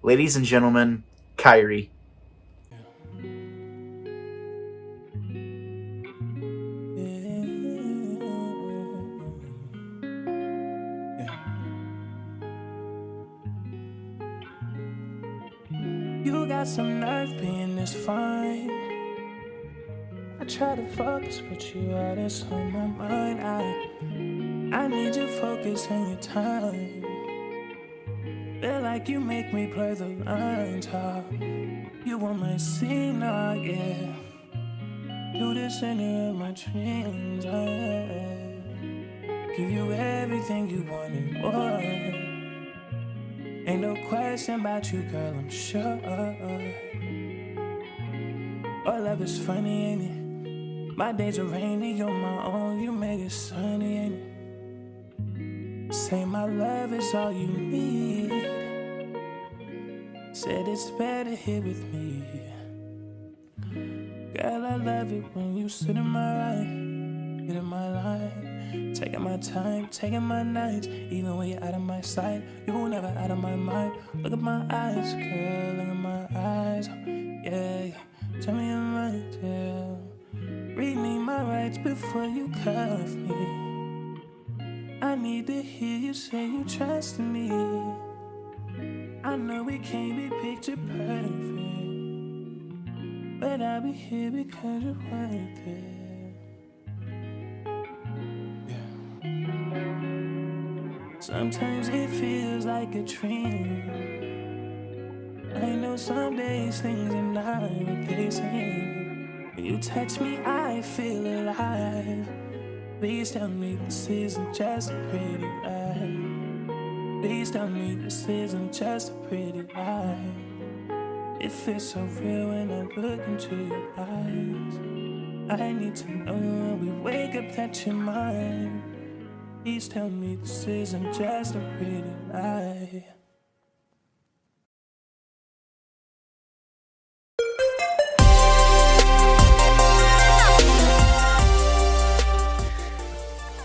Ladies and gentlemen, Khari. You got some nerve being this fine. I try to focus, but you are this on my mind. I need your focus and your time. Feel like you make me play the lines hard. You want my scene, yeah. Do this anywhere my dreams, Give you everything you want and more. Ain't no question about you, girl, I'm sure. Our love is funny, ain't it? My days are rainy, you're my own, you make it sunny, ain't it? Say my love is all you need. Said it's better here with me. Girl, I love it when you sit in my right, get in my line. Taking my time, taking my nights. Even when you're out of my sight, you were never out of my mind. Look at my eyes, girl, look at my eyes. Yeah, tell me I'm right, yeah. Read me my rights before you cuff me. I need to hear you say you trust me. I know we can't be picture perfect, but I'll be here because you're worth it. Yeah. Sometimes it feels like a dream. I know some days things are not what they seem. When you touch me, I feel alive. Please tell me this isn't just a pretty lie. Please tell me this isn't just a pretty lie. It feels so real when I look into your eyes. I need to know when we wake up that you're mine. Please tell me this isn't just a pretty lie.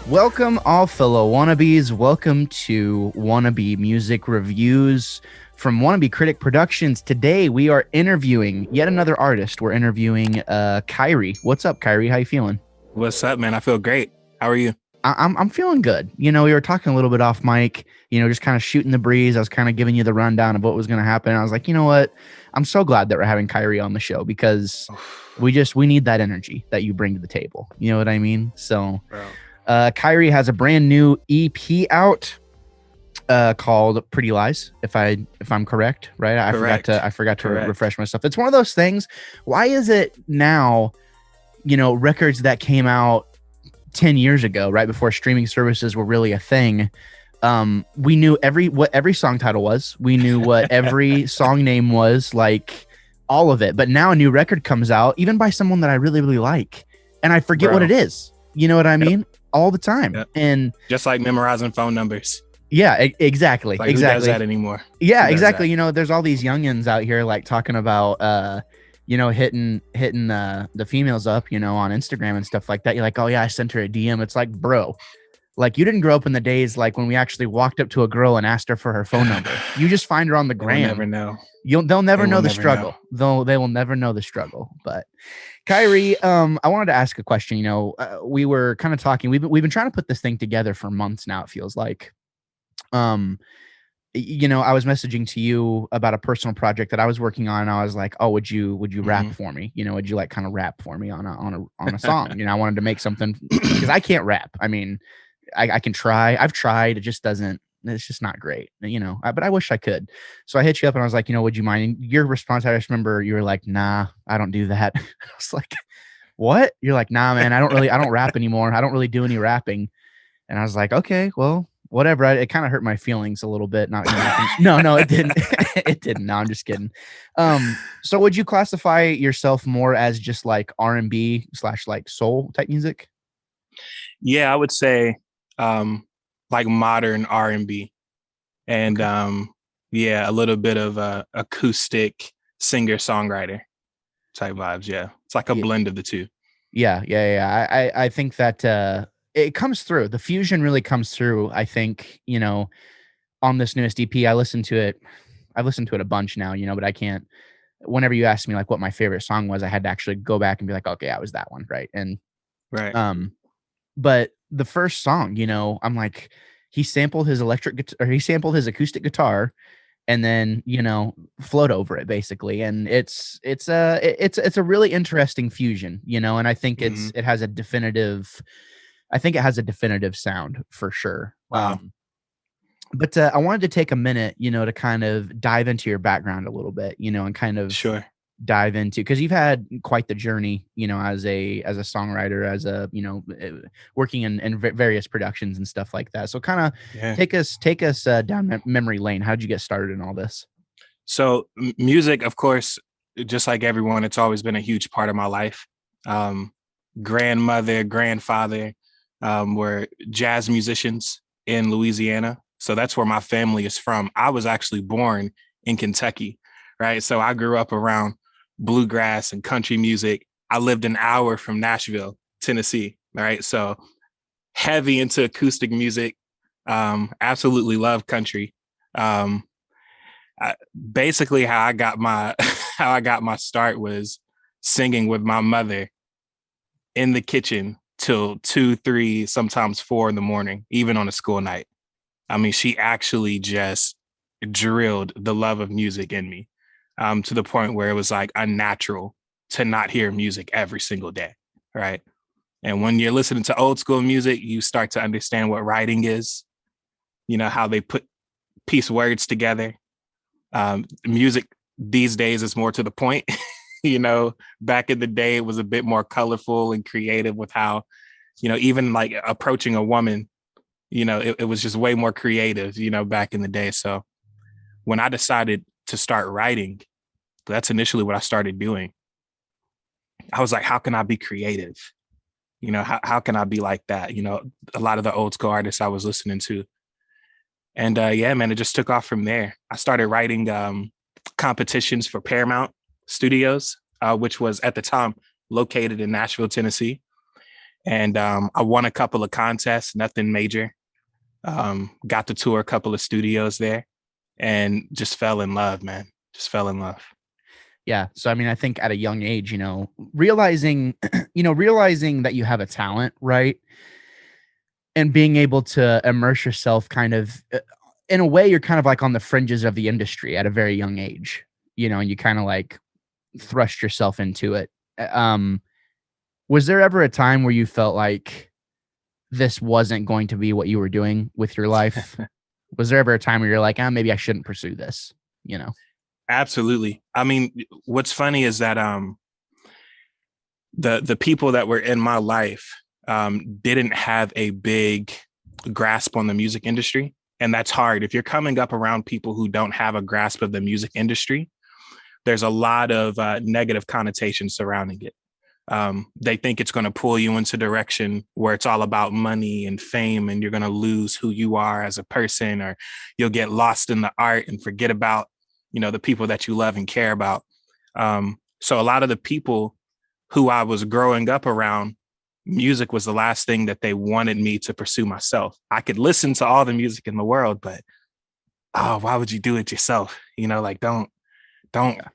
Welcome, all fellow wannabes. Welcome to Wannabe Music Reviews from Wannabe Critic Productions. Today, we are interviewing yet another artist. We're interviewing Khari. What's up, Khari? How you feeling? What's up, man? I feel great. How are you? I'm feeling good. You know, we were talking a little bit off mic, you know, just kind of shooting the breeze. I was kind of giving you the rundown of what was going to happen. And I was like, you know what? I'm so glad that we're having Khari on the show because we need that energy that you bring to the table. You know what I mean? So... Khari has a brand new EP out called Pretty Lies, if I'm correct, right? I forgot to refresh myself. It's one of those things. Why is it now, you know, records that came out 10 years ago, right before streaming services were really a thing, we knew what every song title was. We knew what every song name was, like all of it. But now a new record comes out, even by someone that I really, really like, and I forget what it is. You know what I mean? All the time. Yep. And just like memorizing phone numbers. Yeah, exactly. Like, exactly. Who does that anymore? Yeah, exactly. You know, there's all these youngins out here like talking about you know, hitting the females up, you know, on Instagram and stuff like that. You're like, oh yeah, I sent her a DM. It's like, bro, like you didn't grow up in the days like when we actually walked up to a girl and asked her for her phone number. You just find her on the gram. They'll never know. They'll never know the struggle. They will never know the struggle. But Khari, I wanted to ask a question. You know, we were kind of talking. We've been trying to put this thing together for months now. It feels like, you know, I was messaging to you about a personal project that I was working on. And I was like, oh, would you rap for me? You know, would you like kind of rap for me on a song? You know, I wanted to make something because I can't rap. I mean, I can try. I've tried. It just doesn't. It's just not great, you know, but I wish I could. So I hit you up and I was like, you know, would you mind? And your response, I just remember you were like, nah, I don't do that. I was like, what? You're like, nah, man, I don't rap anymore. I don't really do any rapping. And I was like, okay, well, whatever. It kind of hurt my feelings a little bit. No, it didn't. It didn't. No, I'm just kidding. So would you classify yourself more as just like R&B / like soul type music? Yeah, I would say, like modern R&B and yeah, a little bit of acoustic singer-songwriter type vibes. Yeah, it's like a blend of the two. Yeah. I think that it comes through. The fusion really comes through. I think, you know, on this newest EP, I listened to it I've listened to it a bunch now, but I can't, whenever you asked me like what my favorite song was, I had to actually go back and be like, okay, I was that one. Right. And, Right. but the first song, I'm like, he sampled his he sampled his acoustic guitar and then, float over it basically. And it's a really interesting fusion, and I think Mhm. it has a definitive, sound for sure. Wow. But I wanted to take a minute, to kind of dive into your background a little bit, and kind of Sure. dive into, because you've had quite the journey, as a songwriter, as a working in various productions and stuff like that. So kind of Yeah. take us down memory lane. How did you get started in all this? So music, of course, just like everyone, it's always been a huge part of my life. Grandmother, grandfather were jazz musicians in Louisiana. So that's where my family is from. I was actually born in Kentucky, right? So I grew up around bluegrass and country music. I lived an hour from Nashville, Tennessee, right? So heavy into acoustic music. Absolutely love country. Um, Basically how I got my how I got my start was singing with my mother in the kitchen till 2, 3, sometimes 4 in the morning, even on a school night. I mean, she actually just drilled the love of music in me, to the point where it was like unnatural to not hear music every single day, right? And when you're listening to old school music, you start to understand what writing is, how they piece words together. Music these days is more to the point. Back in the day, it was a bit more colorful and creative with how, even like approaching a woman, it was just way more creative, back in the day. So when I decided to start writing, that's initially what I started doing. I was like, how can I be creative? How can I be like that? A lot of the old school artists I was listening to. And yeah, man, it just took off from there. I started writing competitions for Paramount Studios, which was at the time located in Nashville, Tennessee. And I won a couple of contests, nothing major. Got to tour a couple of studios there and just fell in love, man. Just fell in love. Yeah. So, I mean, I think at a young age, realizing, realizing that you have a talent, right? And being able to immerse yourself kind of in a way, you're kind of like on the fringes of the industry at a very young age, and you kind of like thrust yourself into it. Was there ever a time where you felt like this wasn't going to be what you were doing with your life? Was there ever a time where you're like, maybe I shouldn't pursue this, Absolutely. I mean, what's funny is that the people that were in my life didn't have a big grasp on the music industry. And that's hard. If you're coming up around people who don't have a grasp of the music industry, there's a lot of negative connotations surrounding it. They think it's going to pull you into a direction where it's all about money and fame, and you're going to lose who you are as a person, or you'll get lost in the art and forget about, the people that you love and care about. So a lot of the people who I was growing up around, music was the last thing that they wanted me to pursue myself. I could listen to all the music in the world, but why would you do it yourself? Like don't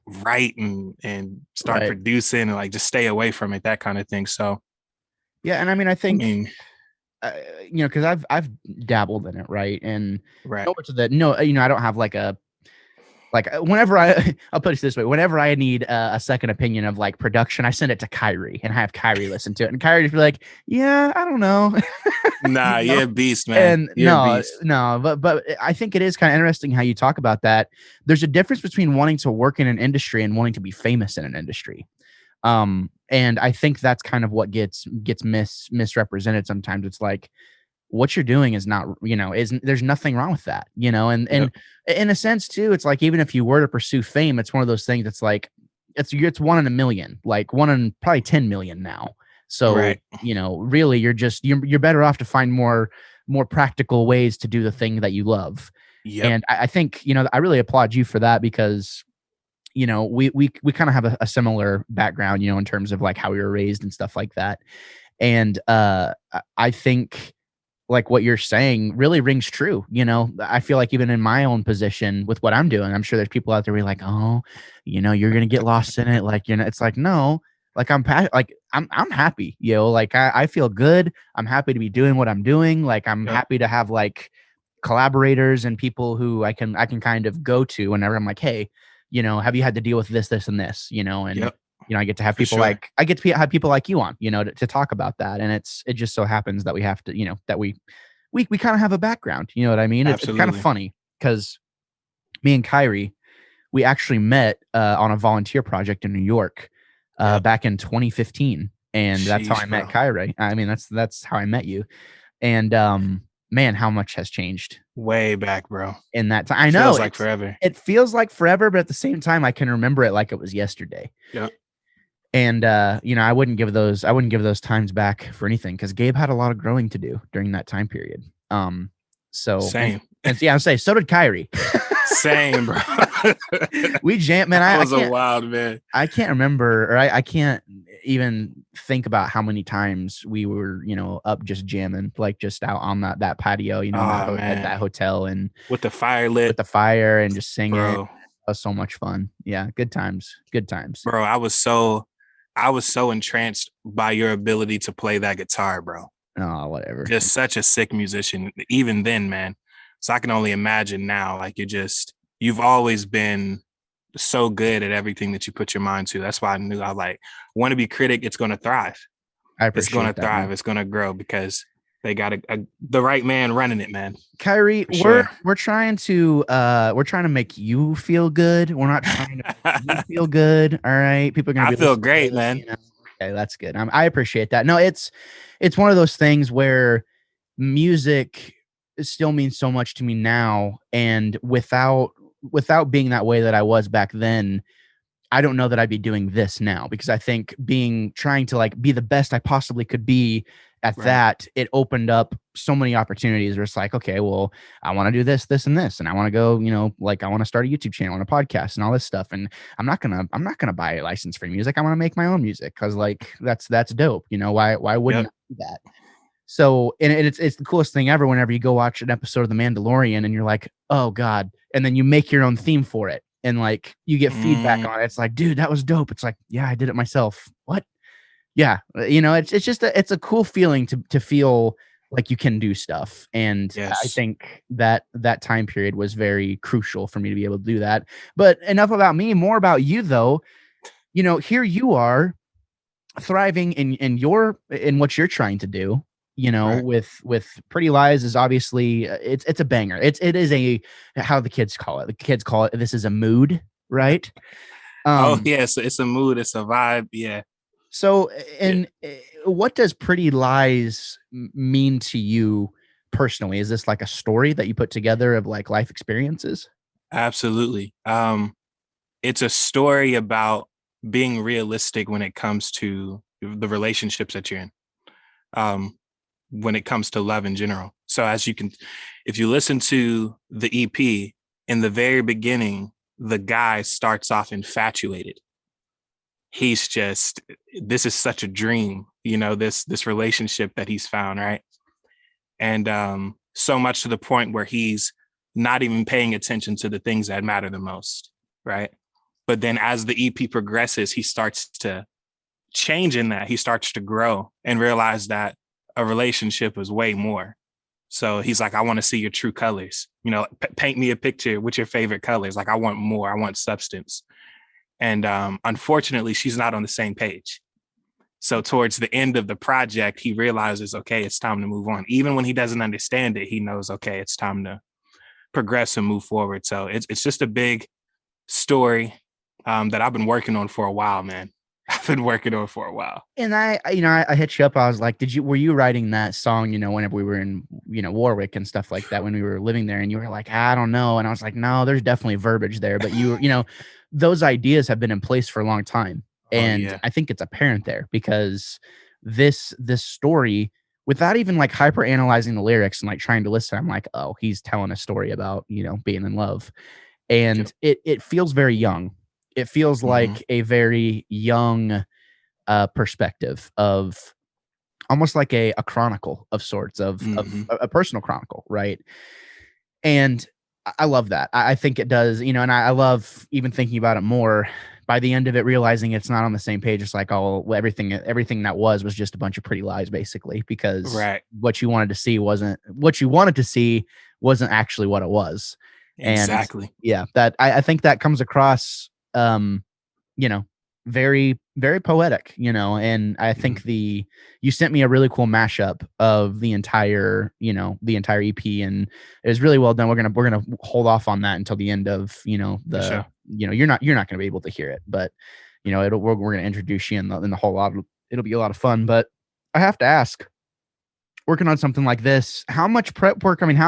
write and start producing, and like just stay away from it, that kind of thing. So yeah, and I mean, I think because I've dabbled in it, right? And right. I don't have whenever I'll put it this way, whenever I need a second opinion of like production, I send it to Khari and have Khari listen to it, and Khari just be like, yeah, I don't know. Nah, you're a beast, man. And no, but I think it is kind of interesting how you talk about that. There's a difference between wanting to work in an industry and wanting to be famous in an industry. And I think that's kind of what gets misrepresented sometimes. It's like, what you're doing is not, there's nothing wrong with that, and in a sense too, it's like, even if you were to pursue fame, it's one of those things that's like, it's 1 in a million, like 1 in probably 10 million now. So, right. Really you're better off to find more practical ways to do the thing that you love. Yep. And I think, I really applaud you for that, because, we kind of have a similar background, in terms of like how we were raised and stuff like that. And I think, like what you're saying really rings true. You know, I feel like even in my own position with what I'm doing, I'm sure there's people out there who are like, oh, you know, you're gonna get lost in it. Like, you know, it's like, no, like I'm happy, you know, like I feel good. I'm happy to be doing what I'm doing. Like I'm happy to have like collaborators and people who I can kind of go to whenever I'm like, hey, you know, have you had to deal with this and this, you know, and you know, I get to have people have people like you on, you know, to talk about that. And it just so happens that we have to, you know, that we kind of have a background, you know what I mean? It's kind of funny because me and Khari, we actually met on a volunteer project in New York back in 2015. And that's how I met Khari. I mean, that's how I met you. And man, how much has changed way back, bro. In that time. I know feels like forever. It feels like forever, but at the same time, I can remember it like it was yesterday. Yeah. And you know, I wouldn't give those times back for anything because Gabe had a lot of growing to do during that time period. So same. And yeah, I would say so did Khari. Same, bro. We jammed, man. I was a wild man. I can't remember, or I can't even think about how many times we were, you know, up just jamming, like just out on that patio, you know, at that hotel, and with the fire lit, with the fire, and just singing. Bro. It was so much fun. Yeah, good times, bro. I was so entranced by your ability to play that guitar, bro. Oh, whatever. Just such a sick musician, even then, man. So I can only imagine now, like you've always been so good at everything that you put your mind to. That's why I knew I like want to be critic. It's going to thrive. It's going to thrive. Man. It's going to grow because they got the right man running it, man. Khari, we're trying to make you feel good. We're not trying to make you feel good. All right. People are going to feel great, man. You know? Okay, that's good. I appreciate that. No, it's one of those things where music still means so much to me now, and without being that way that I was back then, I don't know that I'd be doing this now, because I think trying to like be the best I possibly could be at that, it opened up so many opportunities where it's like, okay, well, I want to do this, and this, and I want to go, you know, like I want to start a YouTube channel and a podcast and all this stuff. And I'm not gonna buy a license for music. I want to make my own music because like that's dope. You know, why wouldn't I do that? So, and it's the coolest thing ever whenever you go watch an episode of The Mandalorian and you're like, oh God, and then you make your own theme for it and like you get feedback on it. It's like, dude, that was dope. It's like, yeah, I did it myself. What? Yeah, you know, it's just it's a cool feeling to feel like you can do stuff. And I think that time period was very crucial for me to be able to do that. But enough about me, more about you though. You know, here you are thriving in what you're trying to do. You know, with Pretty Lies is obviously it's a banger. It is a, how the kids call it. The kids call it, this is a mood, right? It's a mood. It's a vibe. Yeah. So, and what does Pretty Lies mean to you personally? Is this like a story that you put together of like life experiences? Absolutely. It's a story about being realistic when it comes to the relationships that you're in. When it comes to love in general. So if you listen to the EP, in the very beginning, the guy starts off infatuated. He's just, this is such a dream, you know, this relationship that he's found, right? And so much to the point where he's not even paying attention to the things that matter the most, right? But then as the EP progresses, he starts to change in that. He starts to grow and realize that a relationship is way more. So he's like, I want to see your true colors. You know, paint me a picture with your favorite colors. Like, I want more. I want substance. And unfortunately, she's not on the same page. So towards the end of the project, he realizes, okay, it's time to move on. Even when he doesn't understand it, he knows, okay, it's time to progress and move forward. So it's just a big story that I've been working on for a while, man. I've been working on for a while. And I hit you up. I was like, were you writing that song, you know, whenever we were in, you know, Warwick and stuff like that, when we were living there? And you were like, I don't know. And I was like, no, there's definitely verbiage there. But you know, those ideas have been in place for a long time. And I think it's apparent there, because this story, without even like hyper analyzing the lyrics and like trying to listen, I'm like, oh, he's telling a story about, you know, being in love. And it feels very young. It feels like a very young perspective of almost like a chronicle of sorts of a personal chronicle, right? And I love that. I think it does, you know, and I love even thinking about it more by the end of it, realizing it's not on the same page. It's like, oh, well, everything that was just a bunch of pretty lies, basically, because Right. what you wanted to see wasn't actually what it was. Exactly. And yeah, that I think that comes across, you know, very, very poetic, you know, and I think you sent me a really cool mashup of the entire EP, and it was really well done. We're gonna hold off on that until the end of, you know, Sure. you know, you're not gonna be able to hear it, but you know, we're gonna introduce you in the whole lot. It'll be a lot of fun. But I have to ask, working on something like this, how much prep work? I mean,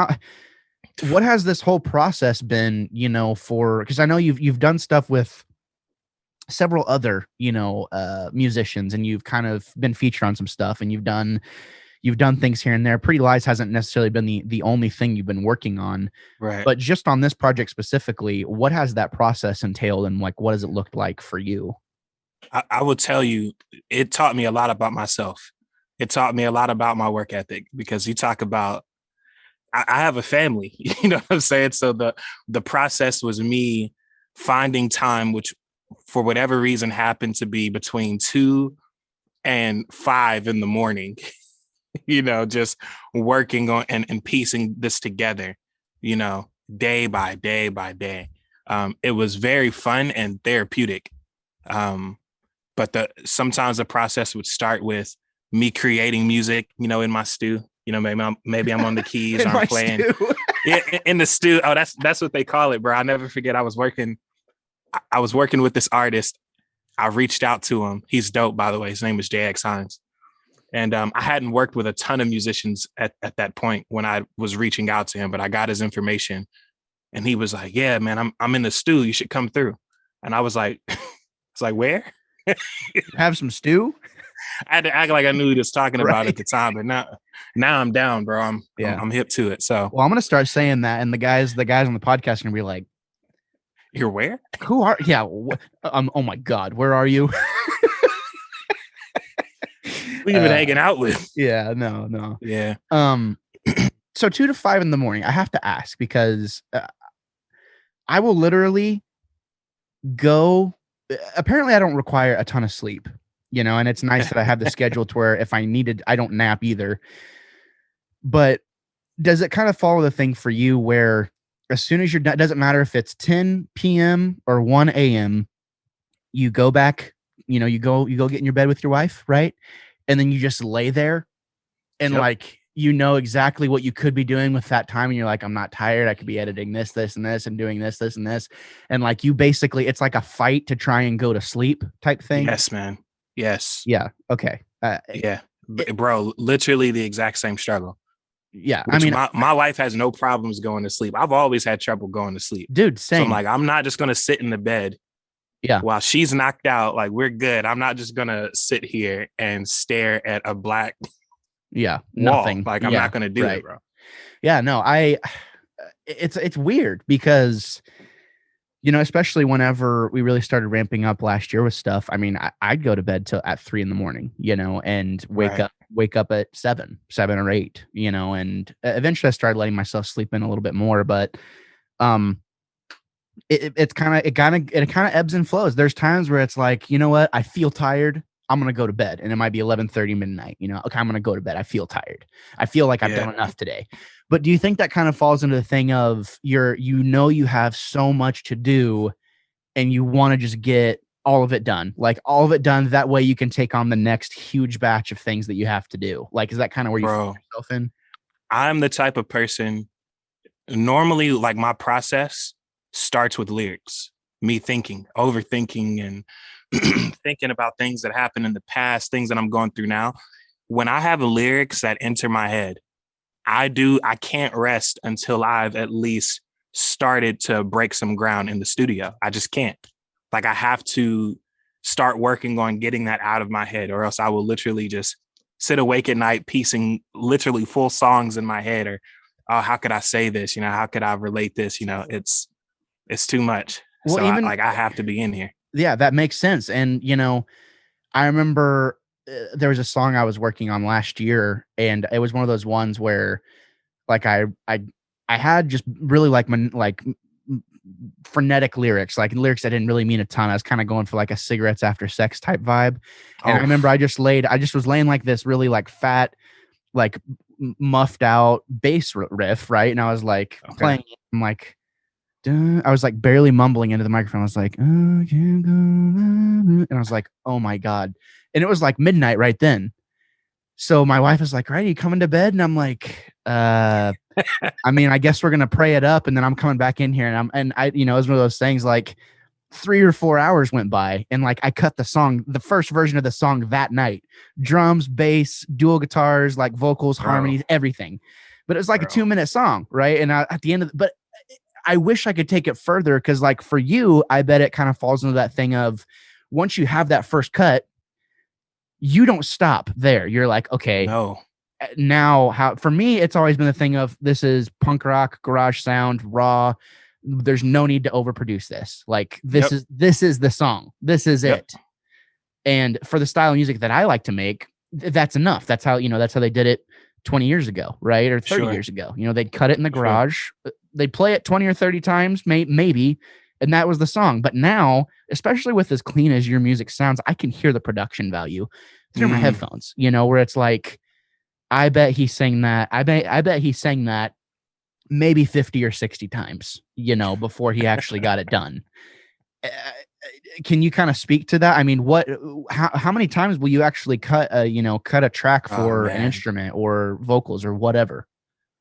what has this whole process been, you know, because I know you've done stuff with several other, you know, musicians, and you've kind of been featured on some stuff, and you've done things here and there. Pretty Lies hasn't necessarily been the only thing you've been working on, Right. but just on this project specifically, what has that process entailed, and like, what has it looked like for you? I will tell you, it taught me a lot about myself. It taught me a lot about my work ethic, because you talk about, I have a family, you know what I'm saying? So the process was me finding time, which for whatever reason happened to be between 2 and 5 in the morning, you know, just working on and piecing this together, you know, day by day by day. It was very fun and therapeutic. But sometimes the process would start with me creating music, you know, in my stew. You know, maybe I'm on the keys or I'm playing in the stew. Oh, that's what they call it, bro. I'll never forget. I was working with this artist. I reached out to him. He's dope, by the way. His name is JX Hines. And I hadn't worked with a ton of musicians at that point when I was reaching out to him, but I got his information, and he was like, "Yeah, man, I'm in the stew. You should come through." And I was like, "It's like, where?" Have some stew? I had to act like I knew what he was talking about at the time, but now I'm down, bro. I'm hip to it. So, well, I'm gonna start saying that, and the guys on the podcast are gonna be like, "You're where? Who are? Yeah. Oh my God, where are you?" We even hanging out with? Yeah. No. Yeah. So 2 to 5 in the morning. I have to ask, because I will literally go. Apparently, I don't require a ton of sleep, you know, and it's nice that I have the schedule to where if I needed, I don't nap either. But does it kind of follow the thing for you where as soon as you're done, doesn't matter if it's 10 p.m. or 1 a.m., you go back, you know, you go get in your bed with your wife, right? And then you just lay there and like, you know exactly what you could be doing with that time. And you're like, I'm not tired. I could be editing this, and this, and doing this, and this. And like, you basically, it's like a fight to try and go to sleep type thing. Yes, man. Yes. Yeah. Okay. Yeah. Bro, literally the exact same struggle. Yeah. I mean, my wife has no problems going to sleep. I've always had trouble going to sleep. Dude, same. So I'm like, I'm not just going to sit in the bed. Yeah. While she's knocked out, like, we're good. I'm not just going to sit here and stare at a black nothing. Like, I'm not going to do it, bro. Yeah, no, it's weird because, you know, especially whenever we really started ramping up last year with stuff. I mean, I'd go to bed till at 3 a.m, you know, and wake up at 7 or 8, you know, and eventually I started letting myself sleep in a little bit more, but, it kind of ebbs and flows. There's times where it's like, you know what, I feel tired. I'm going to go to bed, and it might be 11:30 midnight, you know, okay, I'm going to go to bed. I feel tired. I feel like I've done enough today. But do you think that kind of falls into the thing of you have so much to do and you want to just get all of it done, like all of it done. That way you can take on the next huge batch of things that you have to do. Like, is that kind of where you find yourself in? I'm the type of person, normally, like, my process starts with lyrics, me thinking, overthinking, and thinking about things that happened in the past, things that I'm going through now. When I have lyrics that enter my head, I can't rest until I've at least started to break some ground in the studio. I just can't. Like, I have to start working on getting that out of my head, or else I will literally just sit awake at night piecing literally full songs in my head, or, oh, how could I say this? You know, how could I relate this? You know, it's too much. Well, so I have to be in here. Yeah, that makes sense. And, you know, I remember there was a song I was working on last year, and it was one of those ones where like I had just really like frenetic lyrics, like lyrics that didn't really mean a ton. I was kind of going for like a cigarettes after sex type vibe. And I remember I just was laying like this really like fat, like muffed out bass riff, right? And I was like playing it. I'm like, duh. I was like barely mumbling into the microphone. I was like, oh, I can't go, and I was like, oh my God. And it was like midnight right then. So my wife was like, right, are you coming to bed? And I'm like, I mean, I guess we're gonna pray it up, and then I'm coming back in here, and I, you know, it was one of those things like 3 or 4 hours went by, and like I cut the first version of the song that night, drums, bass, dual guitars, like vocals, harmonies, everything. But it was like a 2-minute song, right? And at the end of, but I wish I could take it further, because like for you, I bet it kind of falls into that thing of once you have that first cut, you don't stop there. You're like, okay, now how, for me, it's always been the thing of this is punk rock, garage sound, raw. There's no need to overproduce this. Like this is the song. This is it. And for the style of music that I like to make, that's enough. That's how they did it 20 years ago, right? Or 30 years ago. You know, they'd cut it in the garage. They'd play it 20 or 30 times, maybe, and that was the song. But now, especially with as clean as your music sounds, I can hear the production value through my headphones, you know, where it's like, I bet he sang that. I bet he sang that maybe 50 or 60 times, you know, before he actually got it done. Can you kind of speak to that? I mean, how many times will you actually cut a track for an instrument or vocals or whatever?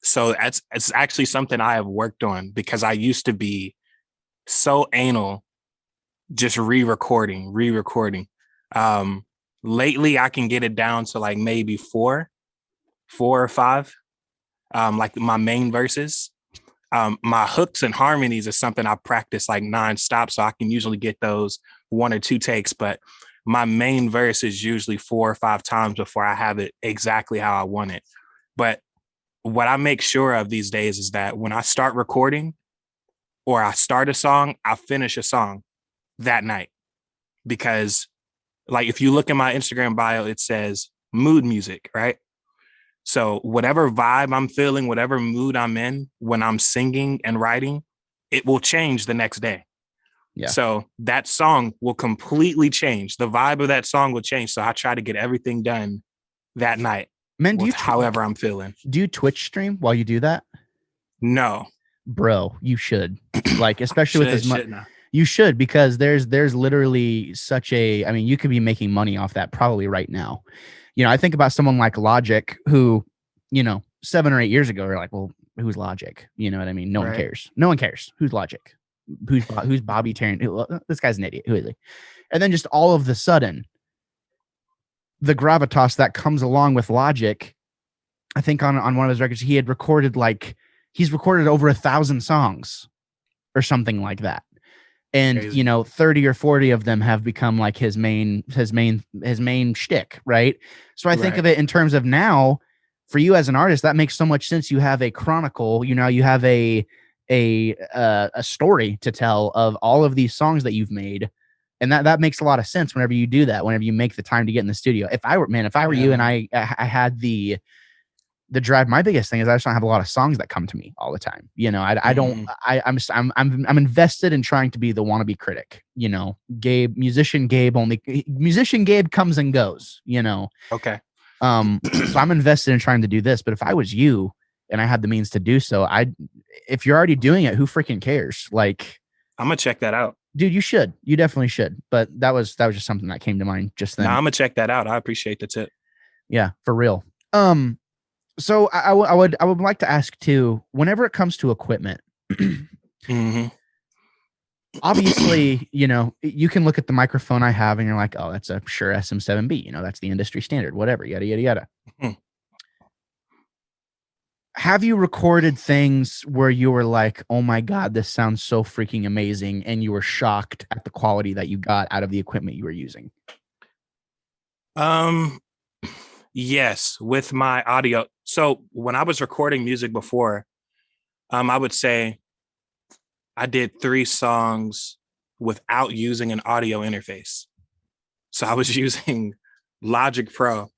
So it's actually something I have worked on, because I used to be so anal, just re-recording. Lately I can get it down to like maybe four or five, like my main verses. My hooks and harmonies is something I practice like nonstop, so I can usually get those 1 or 2 takes. But my main verse is usually 4 or 5 times before I have it exactly how I want it. But what I make sure of these days is that when I start recording or I start a song, I finish a song that night. Because like if you look at my Instagram bio, it says mood music, right? So whatever vibe I'm feeling, whatever mood I'm in when I'm singing and writing, it will change the next day. Yeah. So that song will completely change. The vibe of that song will change. So I try to get everything done that night. Man, however I'm feeling. Do you Twitch stream while you do that? No. Bro, you should. Like, especially with as much. You should, because there's literally such a, I mean, you could be making money off that probably right now. You know, I think about someone like Logic, who, you know, 7 or 8 years ago, we're like, well, who's Logic? You know what I mean? No one cares. No one cares. Who's Logic? Who's Bobby Tarrant? This guy's an idiot. Who is he? And then just all of the sudden, the gravitas that comes along with Logic, I think on one of his records, he's recorded over 1,000 songs or something like that. And, crazy. You know, 30 or 40 of them have become like his main shtick, right? So I think of it in terms of now, for you as an artist, that makes so much sense. You have a chronicle, you know, you have a story to tell of all of these songs that you've made. And that makes a lot of sense whenever you do that, whenever you make the time to get in the studio. If I were you and I had the drive, my biggest thing is I just don't have a lot of songs that come to me all the time. You know, I'm invested in trying to be the wannabe critic, you know. Musician Gabe comes and goes, you know. Okay. So I'm invested in trying to do this, but if I was you and I had the means to do so, if you're already doing it, who freaking cares? Like, I'm gonna check that out. Dude, you should. You definitely should. But that was just something that came to mind just then. I'm gonna check that out. I appreciate the tip. Yeah, for real. So I would like to ask too, whenever it comes to equipment, obviously, you know, you can look at the microphone I have and you're like, oh, that's a Shure SM7B, you know, that's the industry standard, whatever, yada, yada, yada. Have you recorded things where you were like, oh my God, this sounds so freaking amazing, and you were shocked at the quality that you got out of the equipment you were using? Yes, with my audio. So when I was recording music before, I would say I did 3 songs without using an audio interface. So I was using Logic Pro,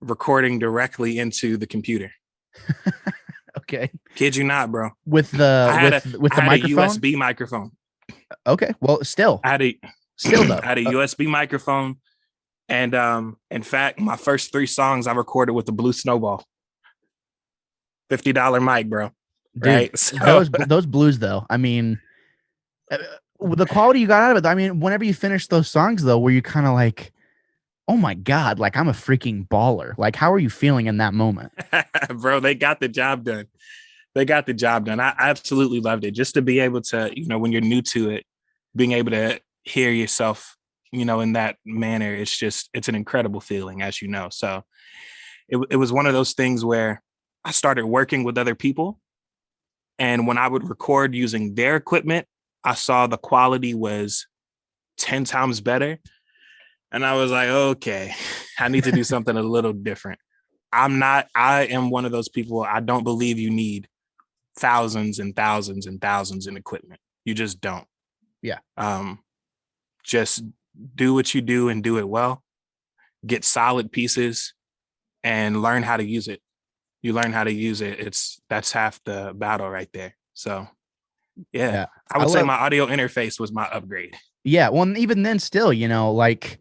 recording directly into the computer. Okay. Kid you not, bro. With the I had microphone? a USB microphone. Okay. Well, still though. I had a USB microphone. And in fact, my first 3 songs I recorded with the Blue Snowball. $50 mic, bro. Dude, right? So, those blues though. I mean, the quality you got out of it. I mean, whenever you finish those songs though, were you kind of like, oh my God, like I'm a freaking baller. Like, how are you feeling in that moment? bro, they got the job done. They got the job done. I absolutely loved it. Just to be able to, when you're new to it, being able to hear yourself, in that manner, it's an incredible feeling, as you know. So it was one of those things where I started working with other people. And when I would record using their equipment, I saw the quality was 10 times better. And I was like, okay, I need to do something a little different. I am one of those people. I don't believe you need thousands and thousands and thousands in equipment. You just don't. Yeah. Just do what you do and do it well. Get solid pieces and learn how to use it. You learn how to use it. That's half the battle right there. So yeah. I would say my audio interface was my upgrade. Yeah. Well, even then still, like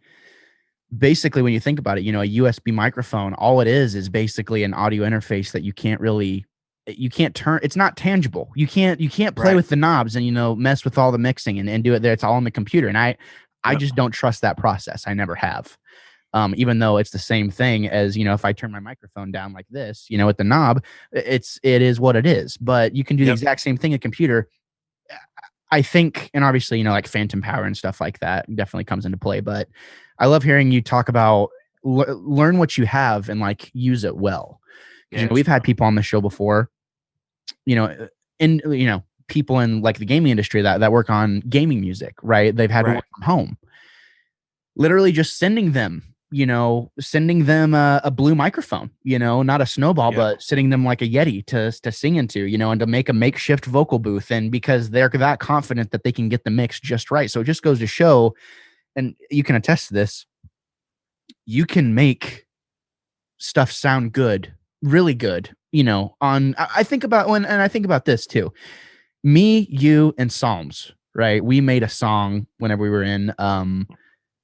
basically when you think about it, a USB microphone, all it is basically an audio interface that you can't turn. It's not tangible. You can't play with the knobs and, mess with all the mixing and do it there. It's all on the computer. And I just don't trust that process. I never have. Even though it's the same thing as, if I turn my microphone down like this, with the knob, it is what it is, but you can do the exact same thing in a computer. I think, and obviously, like phantom power and stuff like that definitely comes into play, but I love hearing you talk about learn what you have and like use it well. Because we've had people on the show before, people in like the gaming industry that work on gaming music, right? They've had to work from home. Literally just sending them a blue microphone, not a snowball, but sending them like a Yeti to sing into, and to make a makeshift vocal booth. And because they're that confident that they can get the mix just right. So it just goes to show, and you can attest to this, you can make stuff sound good, really good, I think about this too. Me, you, and Psalms, right? We made a song whenever we were in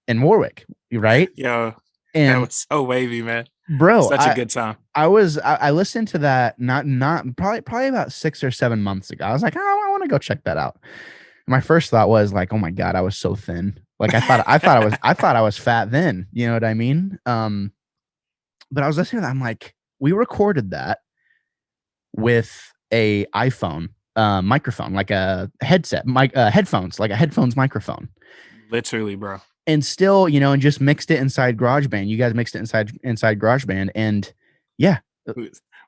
Warwick, right? Yeah, and that was so wavy, man, bro. Such a good time. I listened to that not probably about 6 or 7 months ago. I was like, oh, I want to go check that out. My first thought was like, oh my God, I was so thin. Like I thought I was fat then. You know what I mean? But I was listening to that. I'm like, we recorded that with a iPhone microphone, like a headset, headphones, like a headphones microphone. Literally, bro. And still, and just mixed it inside GarageBand. You guys mixed it inside GarageBand, and yeah,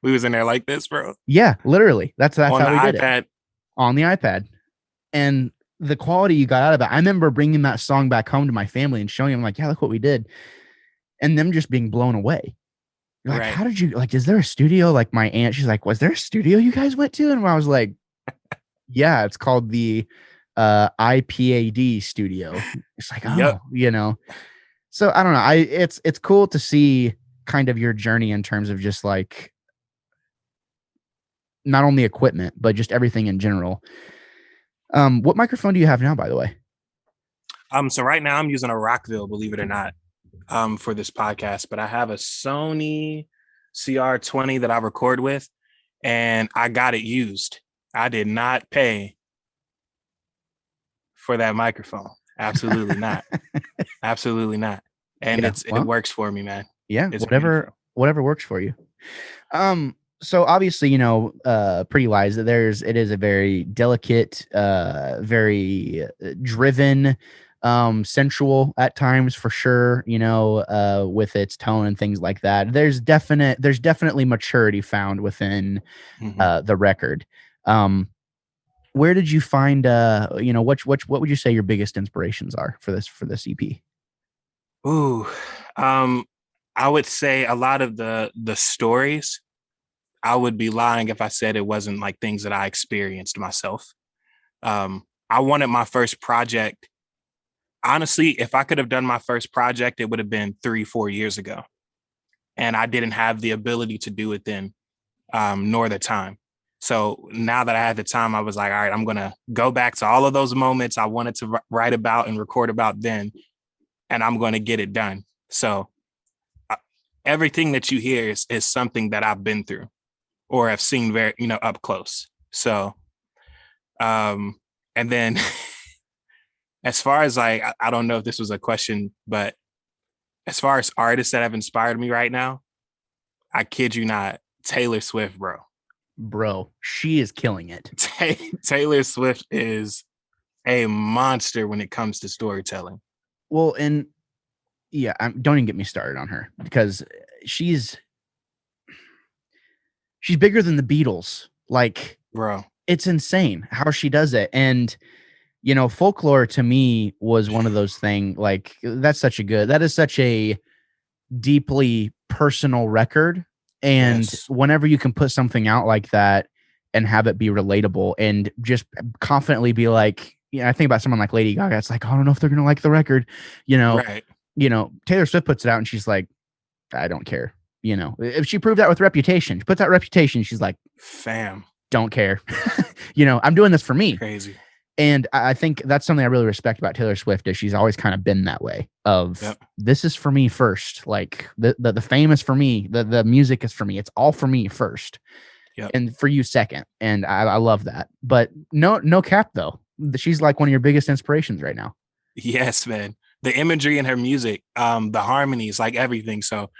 we was in there like this, bro. Yeah, literally. That's on how we the did iPad. it. On the iPad. And the quality you got out of it. I remember bringing that song back home to my family and showing them like, yeah, look what we did. And them just being blown away. Like, how did you, like, is there a studio? Like my aunt, she's like, was there a studio you guys went to? And I was like, yeah, it's called the IPAD studio. It's like, so I don't know. It's cool to see kind of your journey in terms of just like not only equipment, but just everything in general. What microphone do you have now, by the way? So right now I'm using a Rockville, believe it or not, for this podcast, but I have a Sony CR20 that I record with, and I got it used. I did not pay for that microphone. Absolutely not. Absolutely not. And it works for me, man. Yeah. It's whatever works for you. So obviously, Pretty Lies, it is a very delicate, very driven, sensual at times for sure, with its tone and things like that. There's definitely maturity found within the record. Where did you find what would you say your biggest inspirations are for this EP? Ooh, I would say a lot of the stories. I would be lying if I said it wasn't like things that I experienced myself. I wanted my first project. honestly, if I could have done my first project, it would have been 3-4 years ago. And I didn't have the ability to do it then, nor the time. So now that I had the time, I was like, all right, I'm going to go back to all of those moments I wanted to write about and record about then, and I'm going to get it done. So everything that you hear is something that I've been through or have seen very, up close. So, and then as far as like, I don't know if this was a question, but as far as artists that have inspired me right now, I kid you not, Taylor Swift, bro. Bro, she is killing it. Taylor Swift is a monster when it comes to storytelling. Well, and yeah, don't even get me started on her because she's bigger than the Beatles. Like, bro, it's insane how she does it. And Folklore to me was one of those things. Like, that is such a deeply personal record. And yes. Whenever you can put something out like that and have it be relatable and just confidently be like, I think about someone like Lady Gaga. It's like, I don't know if they're going to like the record, Right. Taylor Swift puts it out and she's like, I don't care. If she proved that with Reputation, she puts out Reputation. She's like, fam, don't care. I'm doing this for me. Crazy. And I think that's something I really respect about Taylor Swift is she's always kind of been that way of This is for me first. Like the fame is for me. The music is for me. It's all for me first. Yep. And for you second. And I love that. But no cap though. She's like one of your biggest inspirations right now. Yes, man. The imagery in her music, the harmonies, like everything. So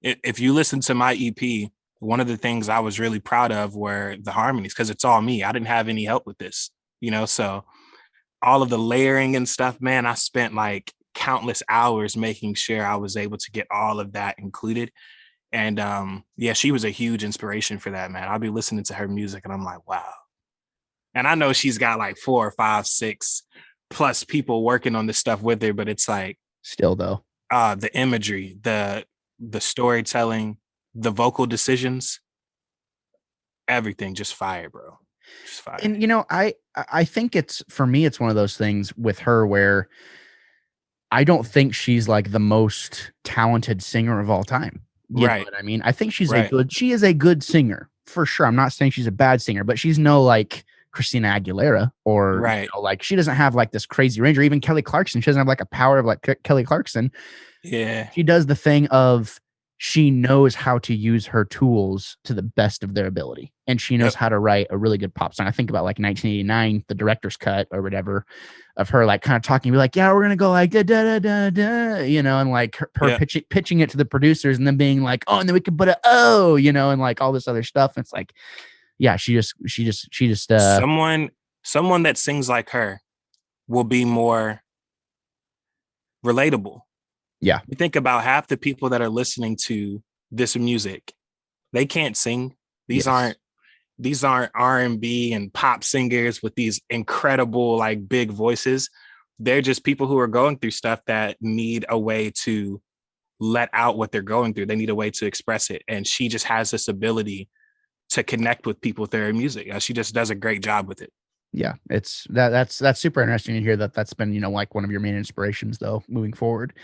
if you listen to my EP, one of the things I was really proud of were the harmonies because it's all me. I didn't have any help with this. So all of the layering and stuff, man, I spent like countless hours making sure I was able to get all of that included. And she was a huge inspiration for that, man. I'll be listening to her music and I'm like, wow. And I know she's got like 4 or 5, 6 plus people working on this stuff with her, but it's like still though, the imagery, the storytelling, the vocal decisions, everything just fire, bro. And I think it's for me, it's one of those things with her where I don't think she's like the most talented singer of all time. You know what I mean? I think she is a good singer for sure. I'm not saying she's a bad singer, but she's no like Christina Aguilera or like she doesn't have like this crazy range or even Kelly Clarkson. She doesn't have like a power of like Kelly Clarkson. Yeah. She does the thing of she knows how to use her tools to the best of their ability. And she knows how to write a really good pop song. I think about like 1989, the director's cut or whatever of her, like kind of talking, be like, yeah, we're going to go like, da, da, da, da, da, and like her pitching it to the producers and then being like, oh, and then we can put and like all this other stuff. And it's like, yeah, she just someone that sings like her will be more relatable. Yeah. You think about half the people that are listening to this music, they can't sing. These aren't R&B and pop singers with these incredible, like big voices. They're just people who are going through stuff that need a way to let out what they're going through. They need a way to express it. And she just has this ability to connect with people through her music. She just does a great job with it. Yeah, it's that's super interesting to hear that's been, like one of your main inspirations though, moving forward.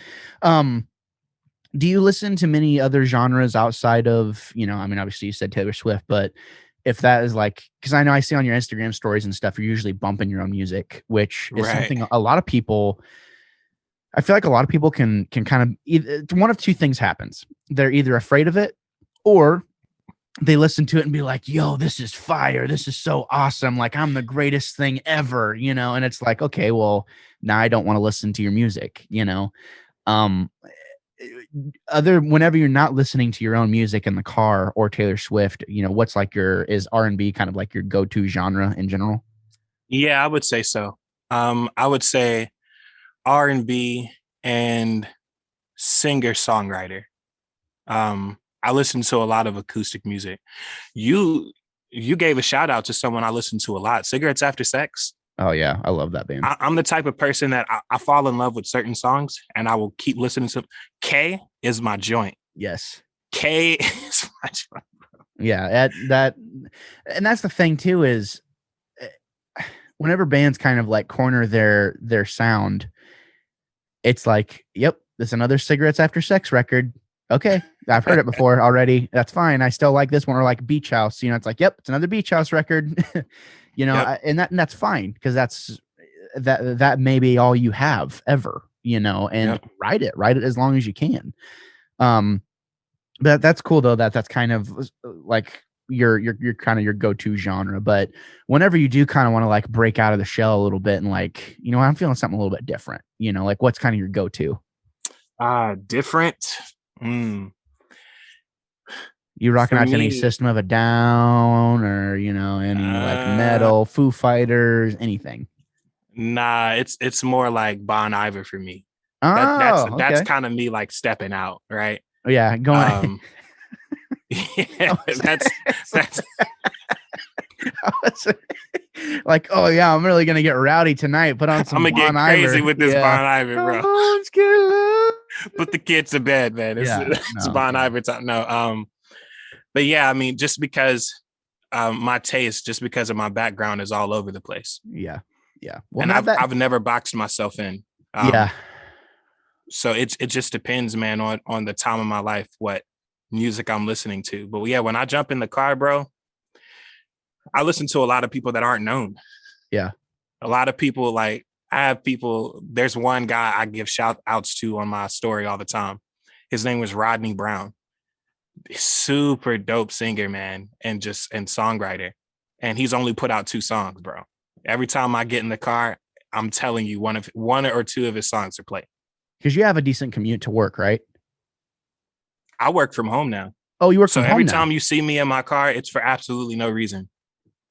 Do you listen to many other genres outside of, I mean, obviously you said Taylor Swift, but if that is like, because I know I see on your Instagram stories and stuff, you're usually bumping your own music, which is something a lot of people, I feel like a lot of people can kind of, one of two things happens. They're either afraid of it or they listen to it and be like, yo, this is fire. This is so awesome. Like I'm the greatest thing ever, and it's like, okay, well now I don't want to listen to your music, whenever you're not listening to your own music in the car or Taylor Swift, what's like is R&B kind of like your go-to genre in general? Yeah, I would say so. I would say R&B and singer-songwriter. I listen to a lot of acoustic music. You gave a shout out to someone I listen to a lot, Cigarettes After Sex. Oh yeah, I love that band. I'm the type of person that I fall in love with certain songs and I will keep listening to them. K is my joint. Yes. K is my joint. Yeah, that and that's the thing too is whenever bands kind of like corner their sound, it's like, yep, this is another cigarettes after sex record. Okay, I've heard it before already. That's fine. I still like this one. Or like Beach House. It's like, yep, it's another Beach House record. Yep. And that's fine because that may be all you have ever. And Yep. write it as long as you can. But that's cool though. That's kind of like your kind of your go-to genre. But whenever you do kind of want to like break out of the shell a little bit and like, I'm feeling something a little bit different. Like what's kind of your go-to? Different. You rocking For out to any me, System of a Down or any like metal, Foo Fighters, anything? Nah, it's more like Bon Iver for me. That's Oh, okay. kind of me like stepping out, right? Yeah, going. Yeah, that's like, oh yeah, I'm really gonna get rowdy tonight. Put on some. I'm gonna Bon get crazy Iver. with this Bon Iver, bro. Come on, Skillet. Put the kids to bed, man. It's Bon Iver time. No, but yeah, I mean, just because my taste, just because of my background, is all over the place. Yeah. Well, and I've never boxed myself in. Yeah. So it just depends, man, on the time of my life, what music I'm listening to. But yeah, when I jump in the car, bro, I listen to a lot of people that aren't known. Yeah. A lot of people, like I have people, there's one guy I give shout outs to on my story all the time. His name was Rodney Brown. Super dope singer, man, and songwriter. And he's only put out 2 songs, bro. Every time I get in the car, I'm telling you, one or 2 of his songs are played. Because you have a decent commute to work, right? I work from home now. Oh, you work from home now? So every time you see me in my car, it's for absolutely no reason.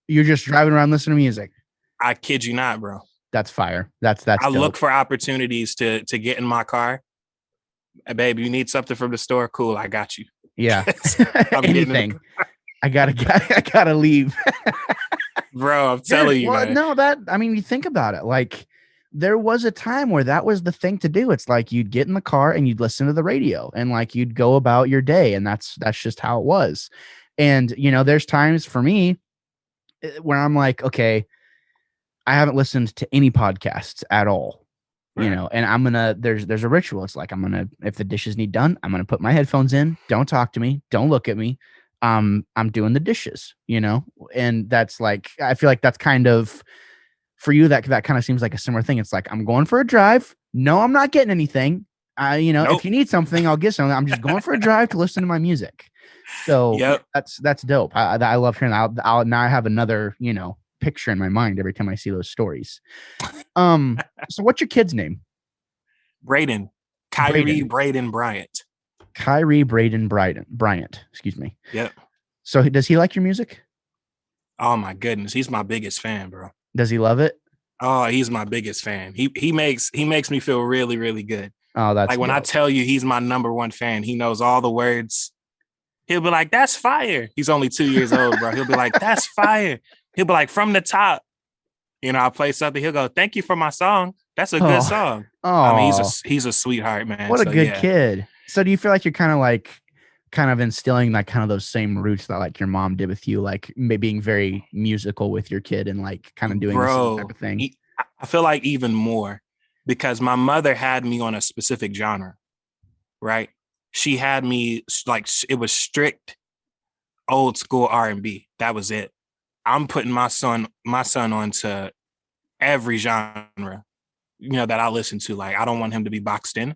You're just driving around listening to music. I kid you not, bro. That's fire. That's I dope. Look for opportunities to get in my car. Hey, babe, you need something from the store? Cool, I got you. Yeah. Anything. I gotta leave. Bro, I'm telling you, man. No, you think about it. Like, there was a time where that was the thing to do. It's like you'd get in the car and you'd listen to the radio and like you'd go about your day, and that's just how it was. And there's times for me where I'm like, okay, I haven't listened to any podcasts at all. Right. And I'm gonna there's a ritual. It's like if the dishes need done, I'm gonna put my headphones in, don't talk to me, don't look at me. I'm doing the dishes, and that's like, I feel like that's kind of for you, that kind of seems like a similar thing. It's like, I'm going for a drive. No, I'm not getting anything. Nope. If you need something, I'll get something. I'm just going for a drive to listen to my music. So yep. That's dope. I love hearing that. Now I have another, picture in my mind every time I see those stories. So what's your kid's name? Braden. Khari Braden Bryant. Khari Braden Bryant. Excuse me. Yep. So does he like your music? Oh my goodness, he's my biggest fan, bro. Does he love it? Oh, he's my biggest fan. He makes me feel really, really good. Oh, that's like when dope. I tell you he's my number 1 fan. He knows all the words. He'll be like, "That's fire." He's only 2 years old, bro. He'll be like, "That's fire." He'll be like, "From the top." I'll play something. He'll go, "Thank you for my song. That's a good song." Oh, I mean, he's a sweetheart, man. What a good kid. So do you feel like you're kind of instilling like kind of those same roots that like your mom did with you, like being very musical with your kid and like kind of doing the same type of thing? I feel like even more, because my mother had me on a specific genre, right? She had me like, it was strict old school R&B. That was it. I'm putting my son onto every genre, that I listen to. Like, I don't want him to be boxed in.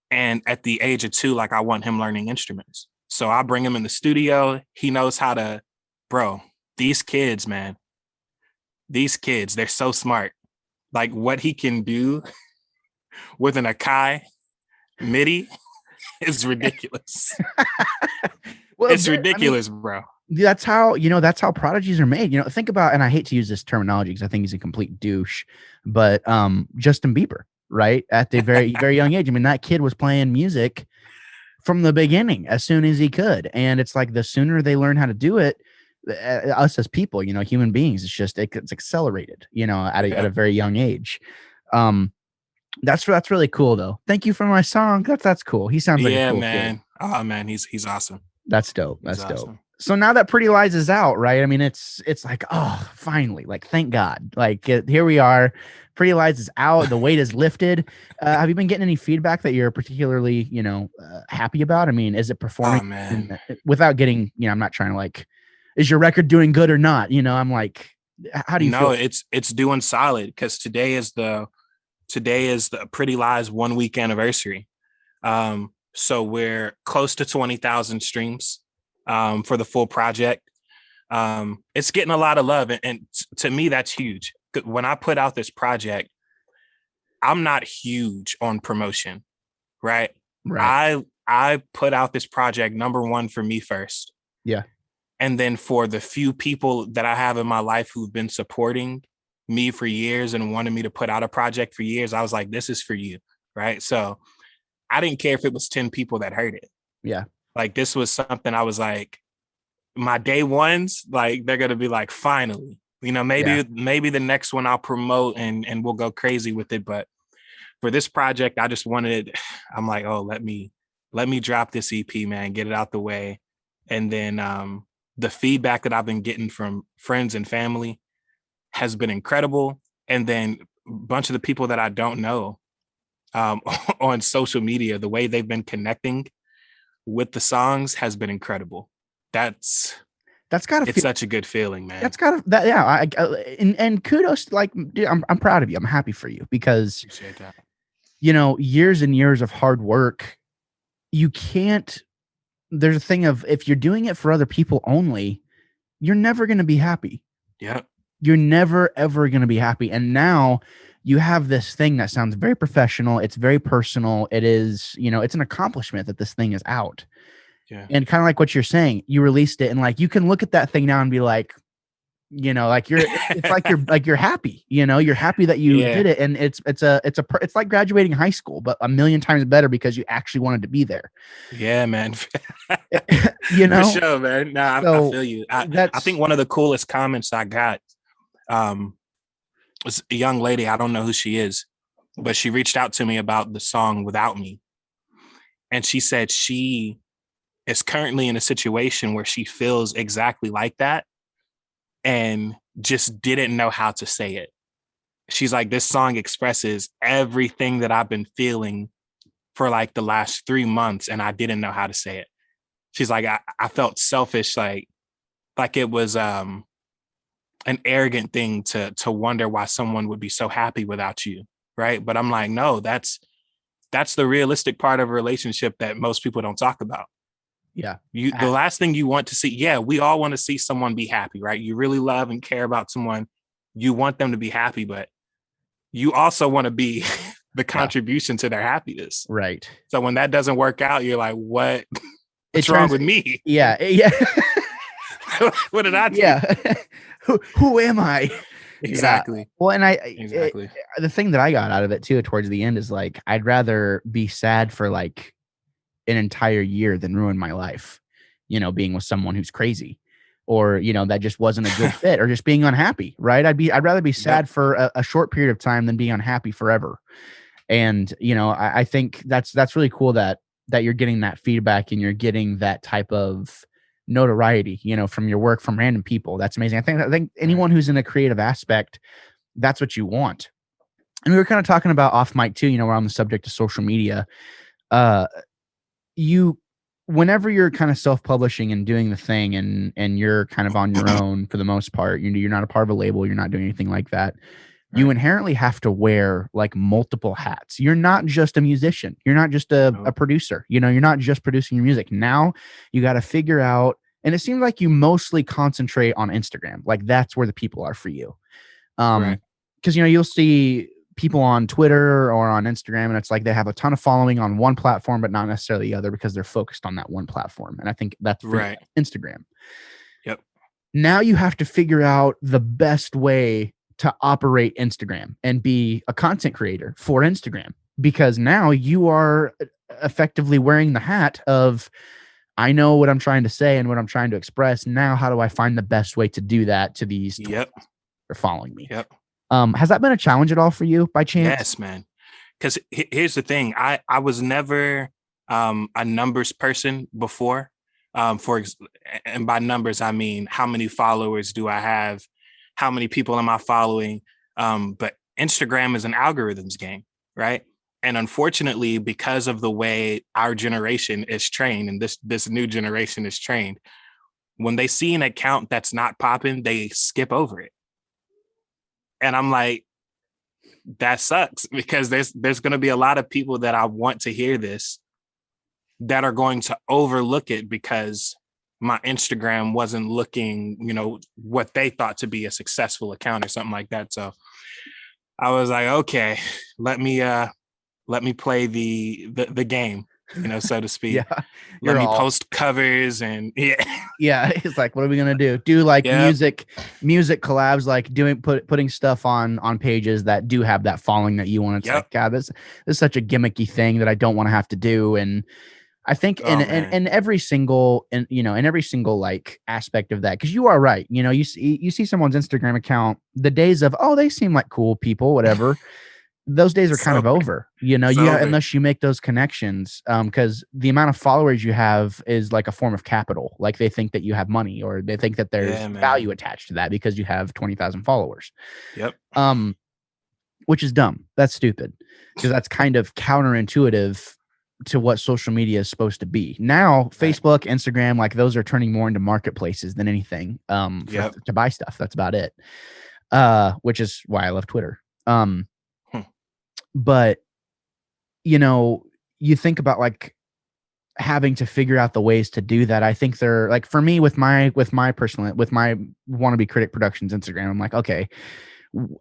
And at the age of 2, like, I want him learning instruments. So I bring him in the studio. He knows how to, bro, these kids, man, they're so smart. Like, what he can do with an Akai MIDI is ridiculous. Well, it's ridiculous, bro. That's how prodigies are made. Think about, and I hate to use this terminology because I think he's a complete douche, but Justin Bieber, right? At the very, very young age. I mean, that kid was playing music from the beginning as soon as he could. And it's like, the sooner they learn how to do it, us as people, human beings, it's accelerated, at a very young age. That's really cool though. Thank you for my song. That's cool. He sounds like a cool man. kid. Oh man, he's awesome. That's dope. That's dope. So now that Pretty Lies is out, right? I mean, it's like, oh, finally, like, thank God. Like, here we are. Pretty Lies is out. The weight is lifted. Have you been getting any feedback that you're particularly, happy about? I mean, is it performing? Oh man. Without getting, I'm not trying to like, is your record doing good or not? I'm like, how do you No, feel? it's doing solid because today is the Pretty Lies 1 week anniversary. So we're close to 20,000 streams for the full project. It's getting a lot of love, and to me, that's huge. When I put out this project, I'm not huge on promotion, right? Right. I put out this project number one for me first. Yeah. And then for the few people that I have in my life who've been supporting me for years and wanted me to put out a project for years, I was like, this is for you, right? So I didn't care if it was 10 people that heard it. Yeah. Like, this was something I was like, my day ones, like, they're going to be like, finally, maybe the next one I'll promote and we'll go crazy with it. But for this project, I just wanted, I'm like, oh, let me drop this EP, man, get it out the way. And then the feedback that I've been getting from friends and family has been incredible. And then a bunch of the people that I don't know on social media, the way they've been connecting with the songs has been incredible. It's such a good feeling, man. That's gotta that yeah. And kudos, like, dude, I'm proud of you. I'm happy for you because Appreciate that. Years and years of hard work. You can't. There's a thing of, if you're doing it for other people only, you're never going to be happy. Yeah. You're never, ever going to be happy. And now you have this thing that sounds very professional. It's very personal. It is, it's an accomplishment that this thing is out. Yeah. And kind of like what you're saying, you released it and like, you can look at that thing now and be like, like you're happy, you're happy that you did it. And it's like graduating high school, but a million times better because you actually wanted to be there. Yeah, man. For sure, man. Nah, So I feel you. I think one of the coolest comments I got was a young lady. I don't know who she is, but she reached out to me about the song Without Me. And she said she is currently in a situation where she feels exactly like that and just didn't know how to say it. She's like, this song expresses everything that I've been feeling for like the last 3 months, and I didn't know how to say it. She's like, I felt selfish, like it was an arrogant thing to wonder why someone would be so happy without you, right? But I'm like, no, that's the realistic part of a relationship that most people don't talk about. Yeah. The last thing you want to see, we all want to see someone be happy, right? You really love and care about someone. You want them to be happy, but you also want to be the contribution to their happiness. Right. So when that doesn't work out, you're like, what's wrong with me? Yeah. What did I do? Yeah. Who am I? Exactly. Yeah. Well, and the thing that I got out of it too, towards the end, is like, I'd rather be sad for like an entire year than ruin my life, being with someone who's crazy, or, that just wasn't a good fit, or just being unhappy. Right. I'd rather be sad for a short period of time than being unhappy forever. And, I think that's really cool that you're getting that feedback and you're getting that type of notoriety, from your work, from random people. That's amazing. I think anyone who's in a creative aspect, that's what you want. And we were kind of talking about off mic too, we're on the subject of social media. Whenever you're kind of self-publishing and doing the thing and you're kind of on your own for the most part, you're not a part of a label, you're not doing anything like that. Right. You inherently have to wear like multiple hats. You're not just a musician. You're not just a producer. You're not just producing your music. Now you got to figure out, and it seems like you mostly concentrate on Instagram. Like, that's where the people are for you. Right. Because, you'll see people on Twitter or on Instagram, and it's like they have a ton of following on one platform, but not necessarily the other, because they're focused on that one platform. And I think that's right. Instagram. Yep. Now you have to figure out the best way to operate Instagram and be a content creator for Instagram, because now you are effectively wearing the hat of, I know what I'm trying to say and what I'm trying to express. Now, how do I find the best way to do that to these people that are following me? Yep. Has that been a challenge at all for you by chance? Yes, man. Because here's the thing. I was never a numbers person before. And by numbers, I mean, how many followers do I have? How many people am I following? But Instagram is an algorithms game, right? And unfortunately, because of the way our generation is trained and this new generation is trained, when they see an account that's not popping, they skip over it. And I'm like, that sucks, because there's going to be a lot of people that I want to hear this that are going to overlook it because my Instagram wasn't looking, what they thought to be a successful account or something like that. So I was like, okay, let me play the game, so to speak. Yeah. Let me post covers and Yeah. It's like, what are we gonna do? Do like music collabs, like putting stuff on pages that do have that following that you want. It's like, God, this is such a gimmicky thing that I don't want to have to do. And I think in every single like aspect of that, because you are right. You see someone's Instagram account, the days of, oh, they seem like cool people, whatever. Those days are kind of over, unless you make those connections. Because the amount of followers you have is like a form of capital. Like they think that you have money, or they think that there's value attached to that because you have 20,000 followers. Yep. Which is dumb. That's stupid, because that's kind of counterintuitive to what social media is supposed to be. Now, Facebook, Instagram, like those are turning more into marketplaces than anything. To buy stuff. That's about it. Which is why I love Twitter. But you think about like having to figure out the ways to do that. I think they're like, for me, with my Wannabe Critic Productions Instagram, I'm like, okay,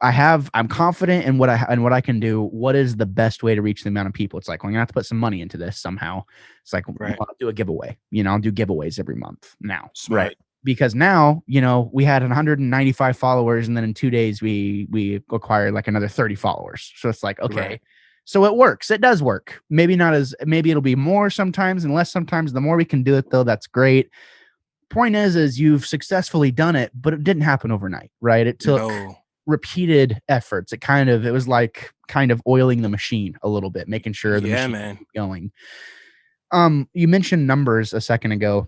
I'm confident in what I can do. What is the best way to reach the amount of people? It's like, well, I'm gonna have to put some money into this somehow. It's like, well, I'll do a giveaway. I'll do giveaways every month now. Smart. Right. Because now, we had 195 followers, and then in 2 days we acquired like another 30 followers. So it's like, okay, right. So it works. It does work. Maybe it'll be more sometimes and less sometimes. The more we can do it, though, that's great. Point is you've successfully done it, but it didn't happen overnight, right? It took repeated efforts. It was like kind of oiling the machine a little bit, making sure the machine keeps going. You mentioned numbers a second ago.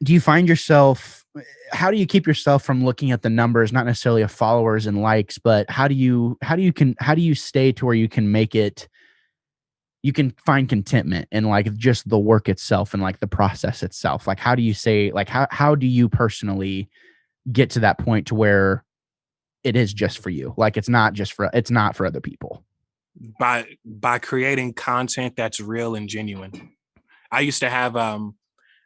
Do you find yourself, how do you keep yourself from looking at the numbers, not necessarily of followers and likes, but how do you stay to where you can make it, you can find contentment in like just the work itself and like the process itself? Like, how do you say, like, how do you personally get to that point to where it is just for you? Like, it's not for other people. By creating content that's real and genuine. I used to have,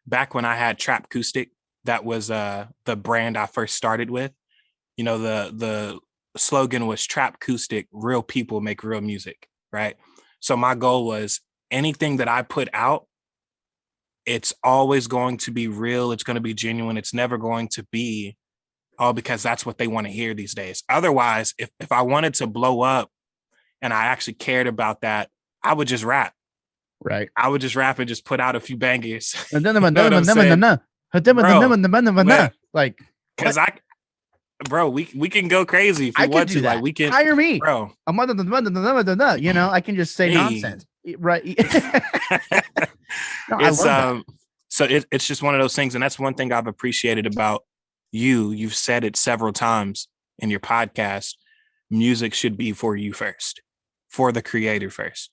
back when I had Trap Acoustic, that was the brand I first started with. The slogan was Trap Acoustic, real people make real music, right? So my goal was anything that I put out, it's always going to be real. It's going to be genuine. It's never going to be, because that's what they want to hear these days. Otherwise, if I wanted to blow up and I actually cared about that, I would just rap. Right. I would just rap and just put out a few bangers. Like, because we can go crazy if we want to. Like, we can hire me, bro. I can just say nonsense. Right. No, I love that. So it's just one of those things. And that's one thing I've appreciated about you. You've said it several times in your podcast. Music should be for you first, for the creator first.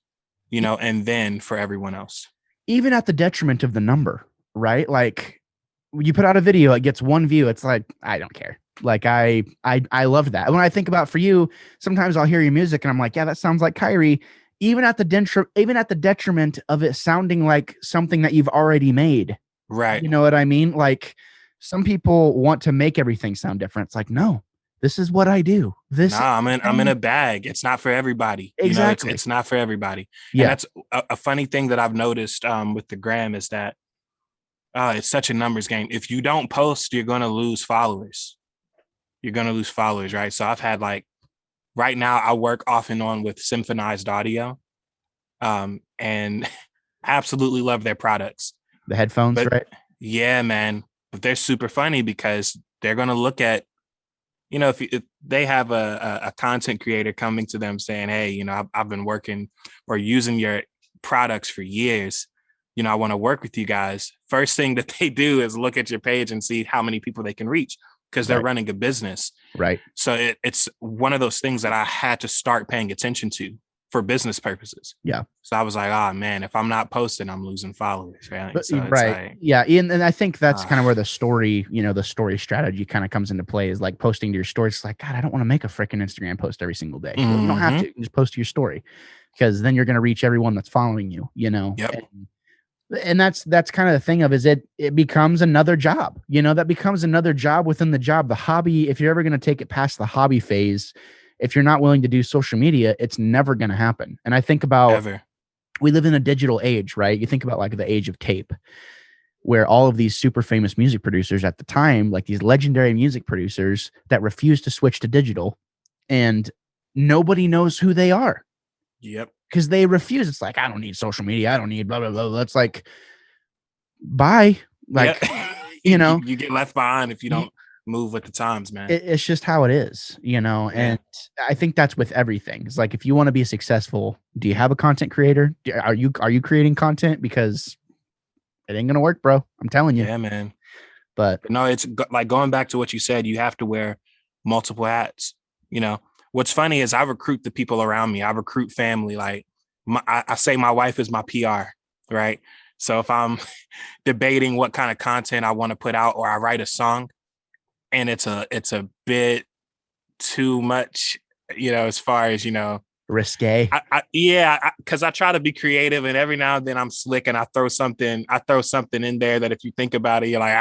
And then for everyone else. Even at the detriment of the number, right? Like, you put out a video, it gets 1 view. It's like, I don't care. Like, I love that. When I think about for you, sometimes I'll hear your music and I'm like, yeah, that sounds like Khari. Even at the detriment of it sounding like something that you've already made. Right. You know what I mean? Like, some people want to make everything sound different. It's like, no. This is what I do. I'm in a bag. It's not for everybody. Exactly. It's not for everybody. Yeah. And that's a funny thing that I've noticed with the gram is that it's such a numbers game. If you don't post, you're going to lose followers. Right? So I've had right now I work off and on with Symphonized Audio, and absolutely love their products. The headphones, right? Yeah, man. But they're super funny because they're going to look at, if they have a content creator coming to them saying, hey, I've been working or using your products for years. I want to work with you guys. First thing that they do is look at your page and see how many people they can reach, because they're running a business. Right. So it's one of those things that I had to start paying attention to for business purposes. Yeah. So I was like, oh man, if I'm not posting, I'm losing followers. Right. So right. Like, yeah. And I think that's kind of where the story, the story strategy kind of comes into play, is like posting to your story. It's like, God, I don't want to make a freaking Instagram post every single day. Well, you don't have to. You can just post to your story, because then you're going to reach everyone that's following you, Yep. And that's kind of the thing of, is it becomes another job, that becomes another job within the job. The hobby, if you're ever going to take it past the hobby phase, if you're not willing to do social media, it's never going to happen. And I think about, we live in a digital age, right? You think about like the age of tape, where all of these super famous music producers at the time, like these legendary music producers that refuse to switch to digital, and nobody knows who they are. Yep. Because they refuse. It's like, I don't need social media. I don't need blah, blah, blah. That's like, bye. Like, you get left behind if you don't move with the times, man. It's just how it is, and I think that's with everything. It's like, if you want to be successful, do you have a content creator? Are you creating content? Because it ain't going to work, bro. I'm telling you. Yeah, man. But no, it's like going back to what you said, you have to wear multiple hats. What's funny is I recruit the people around me. I recruit family. Like I say my wife is my PR, right? So if I'm debating what kind of content I want to put out, or I write a song and it's a bit too much, as far as, risque. Because I try to be creative, and every now and then I'm slick and I throw something in there that if you think about it, you're like,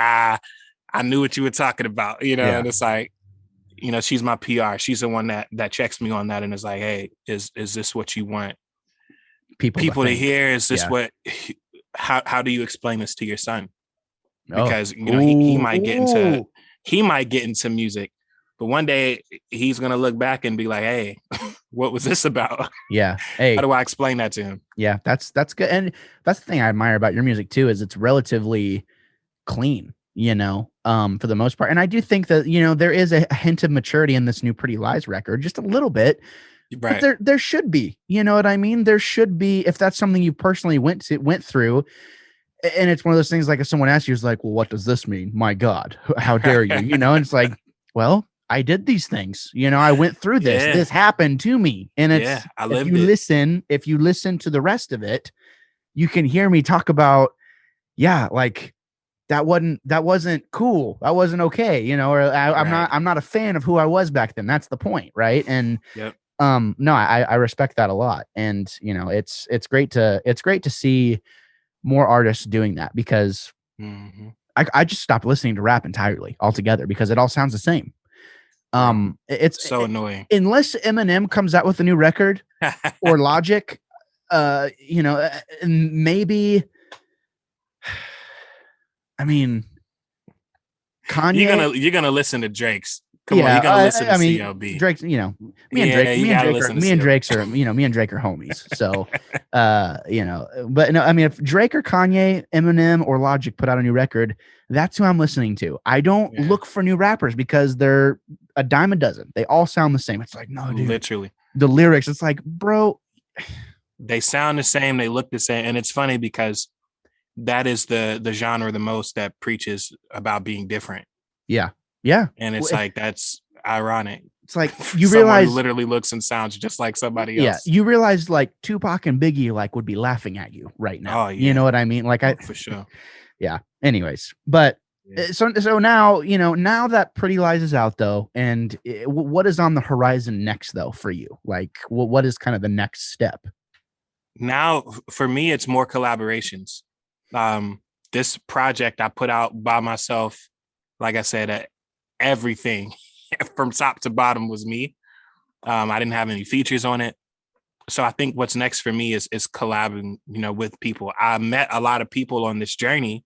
I knew what you were talking about, and it's like, she's my PR. She's the one that checks me on that and is like, hey, is this what you want people to hear? Is this what, how do you explain this to your son? Because, he might get into music, but one day he's going to look back and be like, hey, what was this about? Yeah. Hey, how do I explain that to him? Yeah, that's good. And that's the thing I admire about your music too, is it's relatively clean, for the most part. And I do think that, there is a hint of maturity in this new Pretty Lies record, just a little bit. Right. But there should be, you know what I mean? There should be, if that's something you personally went through. And it's one of those things, like if someone asks you, it's like, well, what does this mean? My God, how dare you? And it's like, well, I did these things, I went through this, this happened to me. And it's, I lived if you listen to the rest of it, you can hear me talk about, like that wasn't cool. That wasn't okay. Or I'm not a fan of who I was back then. That's the point. Right. And, no, I respect that a lot. And, it's great to see more artists doing that, because I just stopped listening to rap entirely altogether, because it all sounds the same. It's so annoying. Unless Eminem comes out with a new record or Logic, maybe, I mean, Kanye. You're gonna listen to Drake's. Come on, you're gonna listen to CLB. Drake's, me and Drake are homies. So, but no, I mean, if Drake or Kanye, Eminem or Logic put out a new record, that's who I'm listening to. I don't look for new rappers, because they're a dime a dozen. They all sound the same. It's like, no, dude. Literally. The lyrics, it's like, bro. They sound the same. They look the same. And it's funny, because that is the genre the most that preaches about being different. Yeah. Yeah. And it's like, that's ironic. It's like, you realize literally looks and sounds just like somebody else. Yeah. You realize like Tupac and Biggie would be laughing at you right now. Oh, yeah. You know what I mean? Like for sure. Yeah. Anyways, but so now, now that Pretty Lies is out though, and what is on the horizon next though for you? Like what is kind of the next step? Now for me, it's more collaborations. This project I put out by myself, like I said, everything from top to bottom was me. I didn't have any features on it. So I think what's next for me is collabing, with people. I met a lot of people on this journey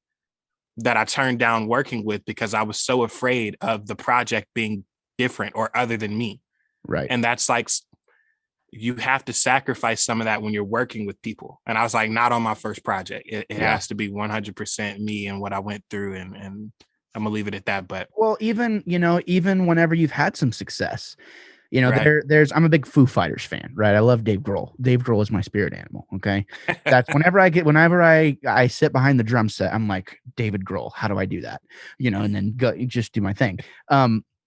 that I turned down working with because I was so afraid of the project being different or other than me. Right. And that's like, you have to sacrifice some of that when you're working with people. And I was like, not on my first project. It has to be 100% me and what I went through. And I'm gonna leave it at that. But well, even whenever you've had some success, You know, Right. I'm a big Foo Fighters fan, right? I love Dave Grohl. Dave Grohl is my spirit animal. Okay. That's whenever I sit behind the drum set, I'm like, David Grohl, how do I do that? You know, and then go just do my thing.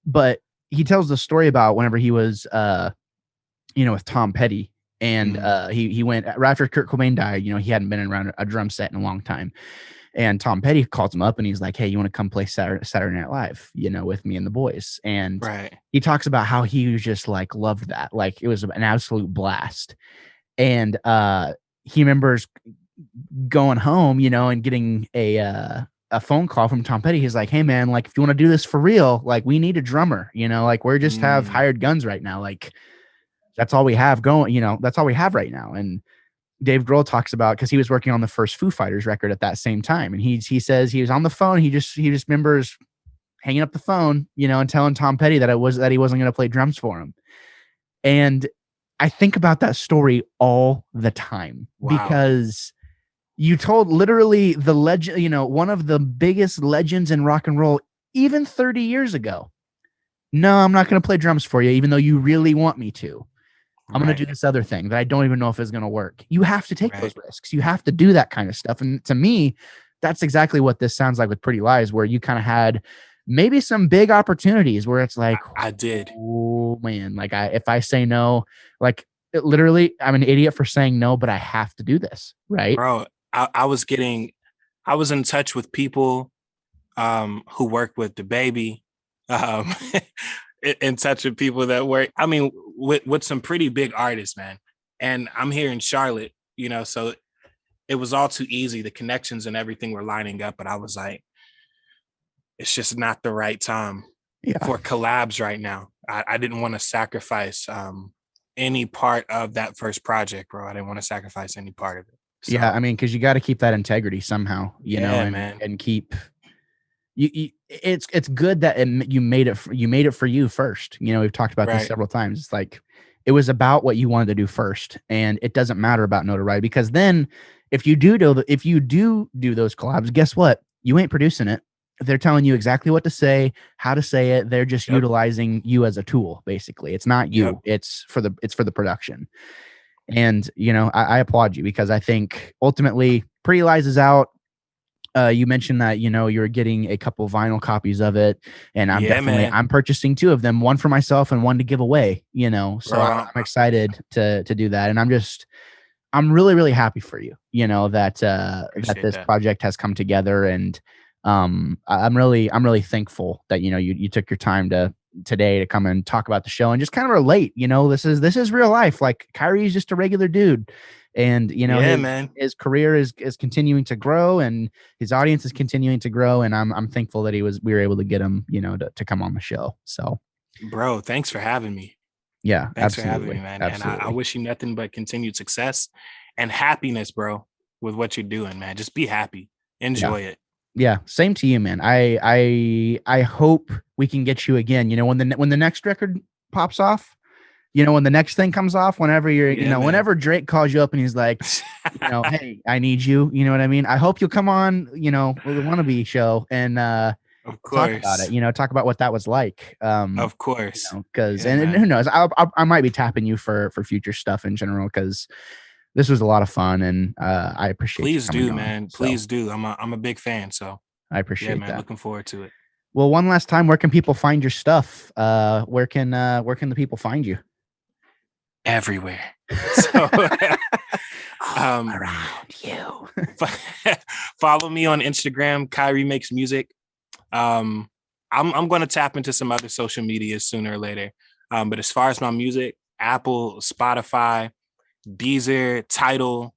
But he tells the story about whenever he was with Tom Petty. And he went right after Kurt Cobain died, he hadn't been around a drum set in a long time. And Tom Petty calls him up and he's like, hey, you want to come play Saturday Night Live, with me and the boys? And he talks about how he was just like, loved that. Like it was an absolute blast. And he remembers going home, and getting a phone call from Tom Petty. He's like, hey man, like if you want to do this for real, like we need a drummer, like we're just have hired guns right now. Like that's all we have going, that's all we have right now. And Dave Grohl talks about, because he was working on the first Foo Fighters record at that same time. And he says he was on the phone. He just remembers hanging up the phone, and telling Tom Petty that he wasn't going to play drums for him. And I think about that story all the time because you told literally the legend, one of the biggest legends in rock and roll, even 30 years ago. No, I'm not going to play drums for you, even though you really want me to. I'm going to do this other thing that I don't even know if is going to work. You have to take those risks. You have to do that kind of stuff. And to me, that's exactly what this sounds like with Pretty Lies, where you kind of had maybe some big opportunities where it's like, I did. Oh man. Like if I say no, like literally I'm an idiot for saying no, but I have to do this. Right. Bro, I was in touch with people who work with the baby, in touch with people that work, with some pretty big artists, man. And I'm here in Charlotte, so it was all too easy. The connections and everything were lining up, but I was like, it's just not the right time for collabs right now. I didn't want to sacrifice any part of that first project, bro. I didn't want to sacrifice any part of it. So, yeah, because you got to keep that integrity somehow, and keep it's good that you made it for you first. We've talked about this several times. It's like it was about what you wanted to do first, and it doesn't matter about notoriety, because then if you do those collabs, guess what? You ain't producing it. They're telling you exactly what to say, how to say it. They're just utilizing you as a tool. Basically, it's not you. It's for the production. And I applaud you, because I think ultimately Pretty Lies is out. You mentioned that you're getting a couple vinyl copies of it, and I'm purchasing 2 of them, one for myself and one to give away. So I'm excited to do that, and I'm really, really happy for you. That this project has come together, and I'm really thankful that you took your time today to come and talk about the show and just kind of relate. This is real life. Like Khari is just a regular dude. And his career is continuing to grow, and his audience is continuing to grow, and I'm thankful that we were able to get him to come on the show. So, bro, thanks for having me. Yeah, thanks for having me, man. Absolutely. And I wish you nothing but continued success and happiness, bro, with what you're doing, man. Just be happy, enjoy it. Yeah, same to you, man. I hope we can get you again. When the next record pops off. When the next thing comes off, whenever you're, whenever Drake calls you up and he's like, hey, I need you. You know what I mean? I hope you'll come on, with the Wannabe show and of course. Talk about it. Talk about what that was like. Of course. Because and who knows? I might be tapping you for future stuff in general, because this was a lot of fun, and I appreciate. Please do, man. Please do. I'm a big fan, so I appreciate that. Looking forward to it. Well, one last time, where can people find your stuff? Where can the people find you? Everywhere. So around you. Follow me on Instagram, Khari Makes Music. I'm going to tap into some other social media sooner or later. But as far as my music, Apple, Spotify, Deezer, Tidal,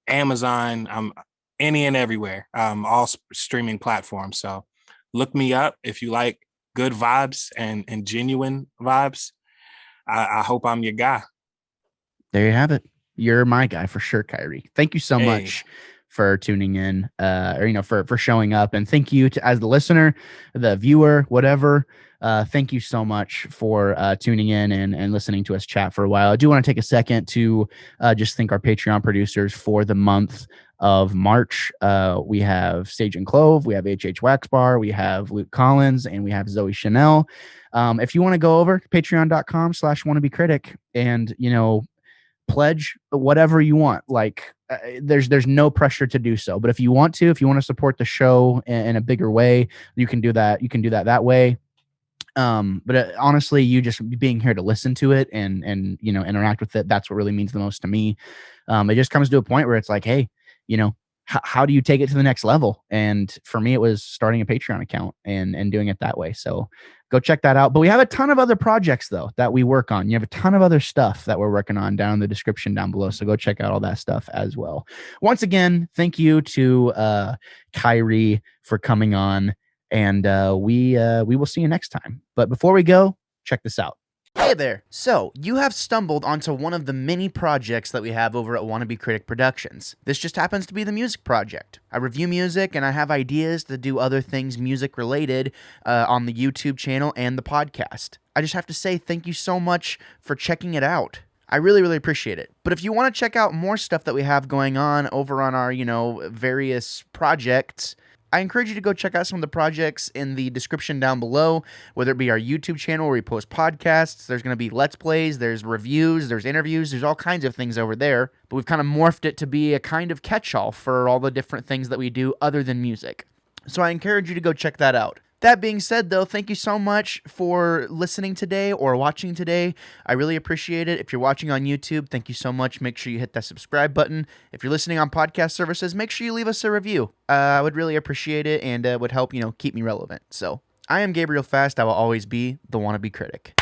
Amazon, any and everywhere, all streaming platforms. So look me up if you like good vibes and genuine vibes. I hope I'm your guy. There you have it. You're my guy for sure, Khari. Thank you so much for tuning in, for showing up. And thank you as the listener, the viewer, whatever. Thank you so much for tuning in and listening to us chat for a while. I do want to take a second to just thank our Patreon producers for the month of March. We have Sage and Clove, we have H Wax Bar, we have Luke Collins, and we have Zoe Chanel. If you want to go over to patreon.com/wannabecritic and, pledge whatever you want, like there's no pressure to do so. But if you want to support the show in a bigger way, you can do that. You can do that way. But honestly, you just being here to listen to it and interact with it, that's what really means the most to me. It just comes to a point where it's like, hey, how do you take it to the next level? And for me, it was starting a Patreon account and doing it that way. So go check that out. But we have a ton of other projects though that we work on. You have a ton of other stuff that we're working on down in the description down below. So go check out all that stuff as well. Once again, thank you to Khari for coming on. And we will see you next time. But before we go, check this out. Hey there. So, you have stumbled onto one of the many projects that we have over at Wannabe Critic Productions. This just happens to be the music project. I review music and I have ideas to do other things music related on the YouTube channel and the podcast. I just have to say thank you so much for checking it out. I really, really appreciate it. But if you want to check out more stuff that we have going on over on our, various projects, I encourage you to go check out some of the projects in the description down below, whether it be our YouTube channel where we post podcasts. There's going to be Let's Plays, there's reviews, there's interviews, there's all kinds of things over there. But we've kind of morphed it to be a kind of catch-all for all the different things that we do other than music. So I encourage you to go check that out. That being said, though, thank you so much for listening today or watching today. I really appreciate it. If you're watching on YouTube, thank you so much. Make sure you hit that subscribe button. If you're listening on podcast services, make sure you leave us a review. I would really appreciate it, and it would help, keep me relevant. So I am Gabriel Fast. I will always be the Wannabe Critic.